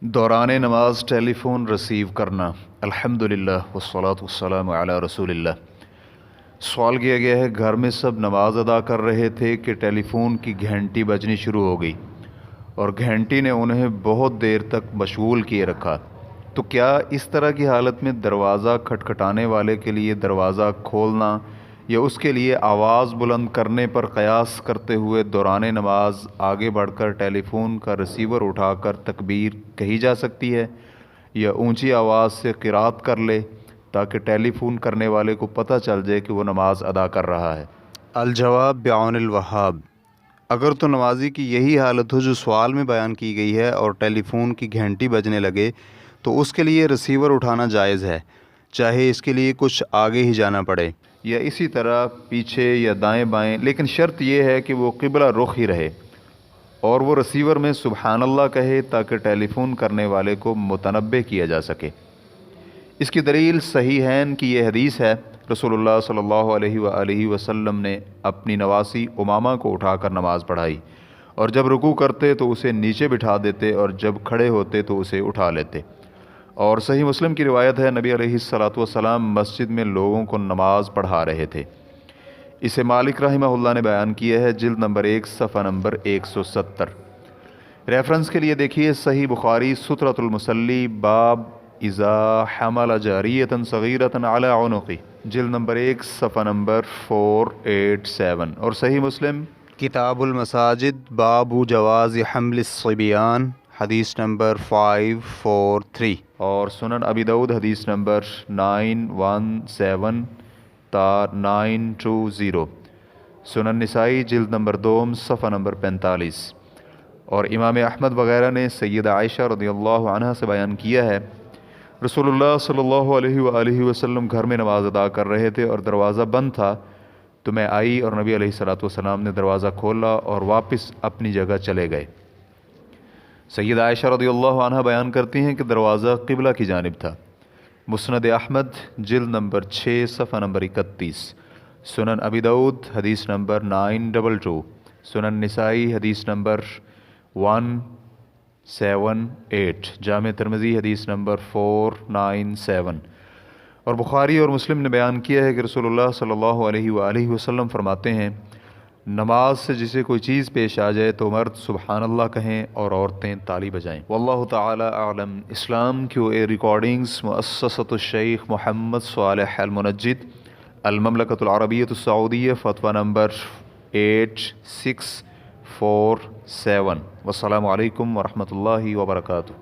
دوران نماز ٹیلی phone receive کرنا۔ الحمدللہ والصلاة والسلام علی رسول اللہ۔ سوال کیا گیا ہے، گھر میں سب نماز ادا کر رہے تھے کہ ٹیلی فون کی گھنٹی بجنی شروع ہو گئی اور گھنٹی نے انہیں بہت دیر تک مشغول کیے رکھا، تو کیا اس طرح کی حالت میں دروازہ کھٹکھٹانے والے کے لیے دروازہ کھولنا یا اس کے لیے آواز بلند کرنے پر قیاس کرتے ہوئے دوران نماز آگے بڑھ کر ٹیلی فون کا ریسیور اٹھا کر تکبیر کہی جا سکتی ہے یا اونچی آواز سے قرات کر لے تاکہ ٹیلی فون کرنے والے کو پتہ چل جائے کہ وہ نماز ادا کر رہا ہے؟ الجواب بعون الوہاب۔ اگر تو نمازی کی یہی حالت ہو جو سوال میں بیان کی گئی ہے اور ٹیلی فون کی گھنٹی بجنے لگے تو اس کے لیے ریسیور اٹھانا جائز ہے، چاہے اس کے لیے کچھ آگے ہی جانا پڑے یا اسی طرح پیچھے یا دائیں بائیں، لیکن شرط یہ ہے کہ وہ قبلہ رخ ہی رہے اور وہ ریسیور میں سبحان اللہ کہے تاکہ ٹیلی فون کرنے والے کو متنبہ کیا جا سکے۔ اس کی دلیل صحیحین کی یہ حدیث ہے، رسول اللہ صلی اللہ علیہ وآلہ وسلم نے اپنی نواسی امامہ کو اٹھا کر نماز پڑھائی، اور جب رکوع کرتے تو اسے نیچے بٹھا دیتے اور جب کھڑے ہوتے تو اسے اٹھا لیتے۔ اور صحیح مسلم کی روایت ہے، نبی علیہ الصلاۃ والسلام مسجد میں لوگوں کو نماز پڑھا رہے تھے۔ اسے مالک رحمہ اللہ نے بیان کیا ہے، جلد نمبر 1 صفحہ نمبر 170۔ ریفرنس کے لیے دیکھیے صحیح بخاری سترۃ المصلی باب اذا حمل جاریۃ صغیرۃ علی عنقہ، جلد نمبر 1 صفحہ نمبر 487، اور صحیح مسلم کتاب المساجد باب جواز حمل الصبیان، حدیث نمبر 543، اور سنن ابی داؤد حدیث نمبر 917 تا 920، سنن نسائی جلد نمبر 2 صفحہ نمبر 45، اور امام احمد وغیرہ نے سیدہ عائشہ رضی اللہ عنہا سے بیان کیا ہے، رسول اللہ صلی اللہ علیہ وآلہ وسلم گھر میں نماز ادا کر رہے تھے اور دروازہ بند تھا، تو میں آئی اور نبی علیہ الصلاۃ والسلام نے دروازہ کھولا اور واپس اپنی جگہ چلے گئے۔ سیدہ عائشہ رضی اللہ عنہا بیان کرتی ہیں کہ دروازہ قبلہ کی جانب تھا۔ مسند احمد جلد نمبر 6 صفحہ نمبر 31، سنن ابی داؤد حدیث نمبر 922، سنن نسائی حدیث نمبر 178، جامع ترمذی حدیث نمبر 497، اور بخاری اور مسلم نے بیان کیا ہے کہ رسول اللہ صلی اللہ علیہ وآلہ وسلم فرماتے ہیں، نماز سے جسے کوئی چیز پیش آ جائے تو مرد سبحان اللہ کہیں اور عورتیں تالی بجائیں۔ واللہ تعالی اعلم۔ اسلام کیو اے ریکارڈنگز، مؤسسۃ الشیخ محمد صالح المنجد، المملکۃ العربیۃ السعودیہ، فتویٰ نمبر 8647۔ والسلام علیکم ورحمۃ اللہ وبرکاتہ۔